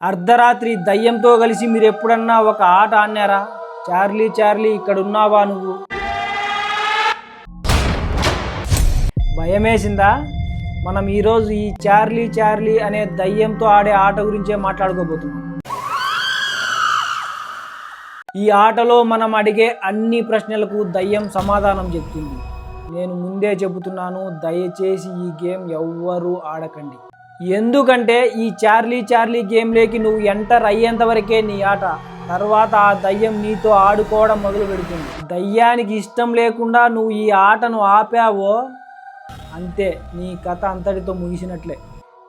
అర్ధరాత్రి దయ్యంతో కలిసి మీరు ఎప్పుడన్నా ఒక ఆట ఆడినారా? చార్లీ చార్లీ ఇక్కడ ఉన్నావా నువ్వు? భయమేసిందా? మనం ఈరోజు ఈ చార్లీ చార్లీ అనే దయ్యంతో ఆడే ఆట గురించే మాట్లాడుకోబోతున్నాం. ఈ ఆటలో మనం అడిగే అన్ని ప్రశ్నలకు దయ్యం సమాధానం చెప్తుంది. నేను ముందే చెబుతున్నాను, దయచేసి ఈ గేమ్ ఎవ్వరూ ఆడకండి. ఎందుకంటే ఈ చార్లీ చార్లీ గేమ్లోకి నువ్వు ఎంటర్ అయ్యేంత వరకే నీ ఆట. తర్వాత ఆ దయ్యం నీతో ఆడుకోవడం మొదలు పెడుతుంది. దయ్యానికి ఇష్టం లేకుండా నువ్వు ఈ ఆటను ఆపావో అంతే, నీ కథ అంతటితో ముగిసినట్లే.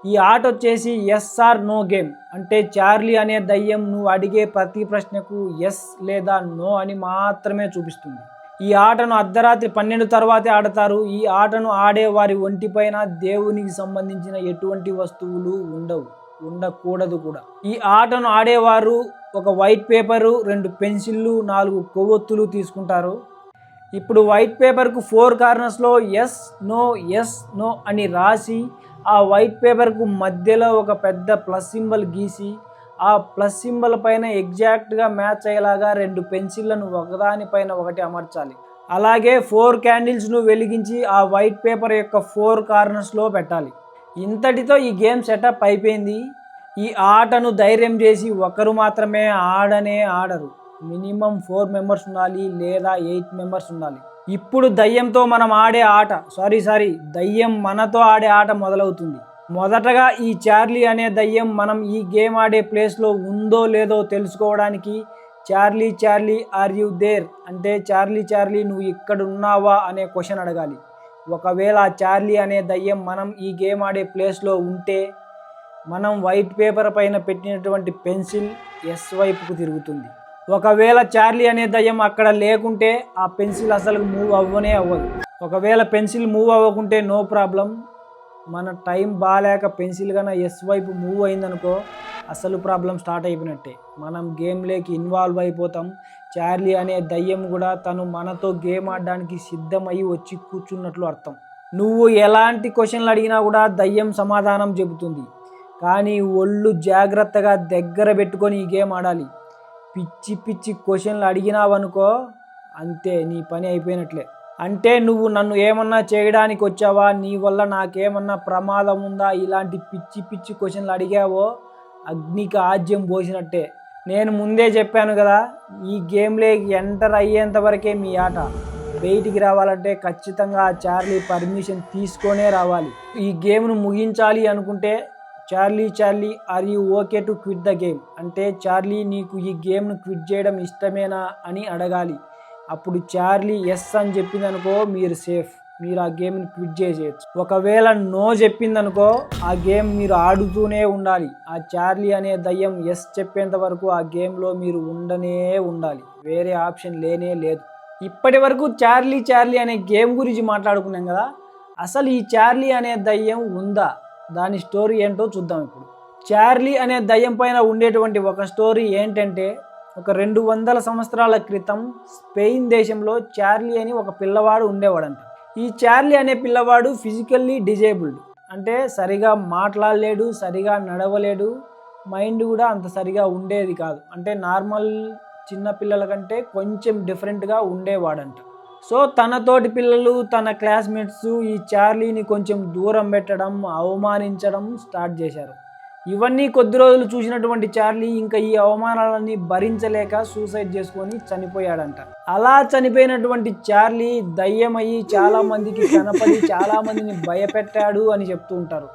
ఈ ఆట వచ్చేసి ఎస్ ఆర్ నో గేమ్. అంటే చార్లీ అనే దయ్యం నువ్వు అడిగే ప్రతి ప్రశ్నకు ఎస్ లేదా నో అని మాత్రమే చూపిస్తుంది. ఈ ఆటను అర్ధరాత్రి 12 తర్వాతే ఆడతారు. ఈ ఆటను ఆడే వారి ఒంటిపైన దేవునికి సంబంధించిన ఎటువంటి వస్తువులు ఉండకూడదు కూడా. ఈ ఆటను ఆడేవారు ఒక వైట్ పేపరు, 2 పెన్సిళ్ళు, 4 కొవ్వొత్తులు తీసుకుంటారు. ఇప్పుడు వైట్ పేపర్కు 4 కార్నర్స్లో ఎస్ నో అని రాసి ఆ వైట్ పేపర్కు మధ్యలో ఒక పెద్ద ప్లస్ సింబల్ గీసి ఆ ప్లస్ సింబల్ పైన ఎగ్జాక్ట్గా మ్యాచ్ అయ్యేలాగా 2 పెన్సిళ్లను ఒకదానిపైన ఒకటి అమర్చాలి. అలాగే 4 క్యాండిల్స్ను వెలిగించి ఆ వైట్ పేపర్ యొక్క 4 కార్నర్స్లో పెట్టాలి. ఇంతటితో ఈ గేమ్ సెటప్ అయిపోయింది. ఈ ఆటను ధైర్యం చేసి ఒకరు మాత్రమే ఆడరు. మినిమం 4 మెంబర్స్ ఉండాలి లేదా 8 మెంబర్స్ ఉండాలి. ఇప్పుడు దయ్యంతో మనం ఆడే ఆట దయ్యం మనతో ఆడే ఆట మొదలవుతుంది. మొదటగా ఈ చార్లీ అనే దయ్యం మనం ఈ గేమ్ ఆడే ప్లేస్లో ఉందో లేదో తెలుసుకోవడానికి Charlie Charlie are you there అంటే చార్లీ చార్లీ నువ్వు ఇక్కడ ఉన్నావా అనే క్వశ్చన్ అడగాలి. ఒకవేళ చార్లీ అనే దయ్యం మనం ఈ గేమ్ ఆడే ప్లేస్లో ఉంటే మనం వైట్ పేపర్ పైన పెట్టినటువంటి పెన్సిల్ ఎస్ వైపుకు తిరుగుతుంది. ఒకవేళ చార్లీ అనే దయ్యం అక్కడ లేకుంటే ఆ పెన్సిల్ అసలు మూవ్ అవ్వదు. ఒకవేళ పెన్సిల్ మూవ్ అవ్వకుంటే నో ప్రాబ్లం. మన టైం బాగాలేక పెన్సిల్ కన్నా ఎస్ వైపు మూవ్ అయిందనుకో అసలు ప్రాబ్లం స్టార్ట్ అయిపోయినట్టే. మనం గేమ్లోకి ఇన్వాల్వ్ అయిపోతాం. చార్లీ అనే దయ్యం కూడా తను మనతో గేమ్ ఆడడానికి సిద్ధమై వచ్చి కూర్చున్నట్లు అర్థం. నువ్వు ఎలాంటి క్వశ్చన్లు అడిగినా కూడా దయ్యం సమాధానం చెబుతుంది. కానీ ఒళ్ళు జాగ్రత్తగా దగ్గర పెట్టుకొని ఈ గేమ్ ఆడాలి. పిచ్చి క్వశ్చన్లు అడిగినావనుకో అంతే, నీ పని అయిపోయినట్లే. అంటే నువ్వు నన్ను ఏమన్నా చేయడానికి వచ్చావా, నీ వల్ల నాకేమన్నా ప్రమాదం ఉందా, ఇలాంటి పిచ్చి క్వశ్చన్లు అడిగావో అగ్నికి ఆజ్యం పోసినట్టే. నేను ముందే చెప్పాను కదా, ఈ గేమ్లోకి ఎంటర్ అయ్యేంత వరకే మీ ఆట. బయటికి రావాలంటే ఖచ్చితంగా చార్లీ పర్మిషన్ తీసుకొనే రావాలి. ఈ గేమ్ను ముగించాలి అనుకుంటే Charlie Charlie are you okay to quit the game అంటే చార్లీ నీకు ఈ గేమ్ను క్విట్ చేయడం ఇష్టమేనా అని అడగాలి. అప్పుడు చార్లీ ఎస్ అని చెప్పిందనుకో మీరు సేఫ్, మీరు ఆ గేమ్ని క్విట్ చేసేయచ్చు. ఒకవేళ నో చెప్పిందనుకో ఆ గేమ్ మీరు ఆడుతూనే ఉండాలి. ఆ చార్లీ అనే దయ్యం ఎస్ చెప్పేంత వరకు ఆ గేమ్లో మీరు ఉండాలి. వేరే ఆప్షన్ లేనే లేదు. ఇప్పటి వరకు చార్లీ చార్లీ అనే గేమ్ గురించి మాట్లాడుకున్నాం కదా, అసలు ఈ చార్లీ అనే దయ్యం ఉందా, దాని స్టోరీ ఏంటో చూద్దాం. ఇప్పుడు చార్లీ అనే దయ్యం పైన ఉండేటువంటి ఒక స్టోరీ ఏంటంటే, ఒక 200 సంవత్సరాల క్రితం స్పెయిన్ దేశంలో చార్లీ అని ఒక పిల్లవాడు ఉండేవాడంట. ఈ చార్లీ అనే పిల్లవాడు ఫిజికల్లీ డిజేబుల్డ్ అంటే సరిగా మాట్లాడలేడు, సరిగా నడవలేడు, మైండ్ కూడా అంత సరిగా ఉండేది కాదు. అంటే నార్మల్ చిన్న పిల్లల కంటే కొంచెం డిఫరెంట్గా ఉండేవాడంట. సో తనతోటి పిల్లలు, తన క్లాస్మేట్స్ ఈ చార్లీని కొంచెం దూరం పెట్టడం, అవమానించడం స్టార్ట్ చేశారు. ఇవన్నీ కొద్ది రోజులు చూసినటువంటి చార్లీ ఇంకా ఈ అవమానాలన్నీ భరించలేక సూసైడ్ చేసుకొని చనిపోయాడంట. అలా చనిపోయినటువంటి చార్లీ దయ్యమయ్యి చాలా మందికి కనపడి చాలా మందిని భయపెట్టాడు అని చెప్తూ ఉంటారు.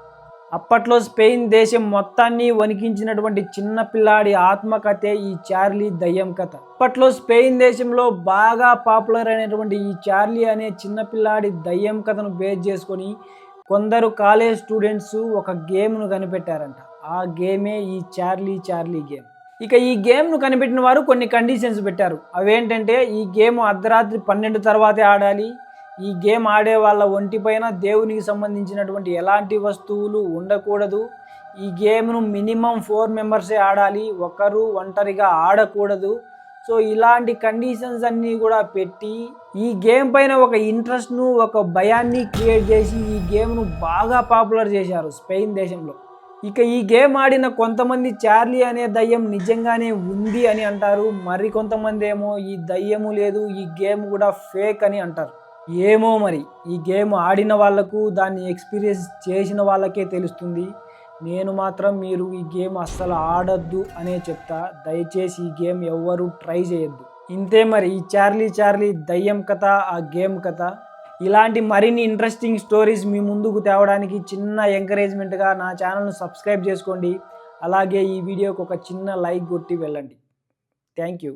అప్పట్లో స్పెయిన్ దేశం మొత్తాన్ని వణికించినటువంటి చిన్న పిల్లాడి ఆత్మకథే ఈ చార్లీ దయ్యం కథ. అప్పట్లో స్పెయిన్ దేశంలో బాగా పాపులర్ అయినటువంటి ఈ చార్లీ అనే చిన్న పిల్లాడి దయ్యం కథను బేస్ చేసుకొని కొందరు కాలేజ్ స్టూడెంట్స్ ఒక గేమ్ను కనిపెట్టారంట. ఆ గేమే ఈ చార్లీ చార్లీ గేమ్. ఇక ఈ గేమ్ను కనిపెట్టిన వారు కొన్ని కండిషన్స్ పెట్టారు. అవేంటంటే ఈ గేమ్ అర్ధరాత్రి 12 తర్వాతే ఆడాలి. ఈ గేమ్ ఆడే వాళ్ళ ఒంటిపైన దేవునికి సంబంధించినటువంటి ఎలాంటి వస్తువులు ఉండకూడదు. ఈ గేమ్ను మినిమం 4 మెంబర్సే ఆడాలి, ఒకరు ఒంటరిగా ఆడకూడదు. సో ఇలాంటి కండిషన్స్ అన్నీ కూడా పెట్టి ఈ గేమ్ పైన ఒక ఇంట్రెస్ట్ను, ఒక భయాన్ని క్రియేట్ చేసి ఈ గేమ్ను బాగా పాపులర్ చేశారు స్పెయిన్ దేశంలో. ఇక ఈ గేమ్ ఆడిన కొంతమంది చార్లీ అనే దయ్యం నిజంగానే ఉంది అని అంటారు. మరి కొంతమంది ఏమో ఈ దయ్యము లేదు, ఈ గేమ్ కూడా ఫేక్ అని అంటారు. ఏమో మరి ఈ గేమ్ ఆడిన వాళ్ళకు, దాన్ని ఎక్స్పీరియన్స్ చేసిన వాళ్ళకే తెలుస్తుంది. నేను మాత్రం మీరు ఈ గేమ్ అస్సలు ఆడొద్దు అనే చెప్తా. దయచేసి ఈ గేమ్ ఎవ్వరూ ట్రై చేయొద్దు. ఇంతే మరి ఈ చార్లీ దయ్యం కథ, ఆ గేమ్ కథ. ఇలాంటి మరిన్ని ఇంట్రెస్టింగ్ స్టోరీస్ మీ ముందుకు తేవడానికి చిన్న ఎంకరేజ్మెంట్గా నా ఛానల్ను సబ్స్క్రైబ్ చేసుకోండి. అలాగే ఈ వీడియోకి ఒక చిన్న లైక్ కొట్టి వెళ్ళండి. Thank you.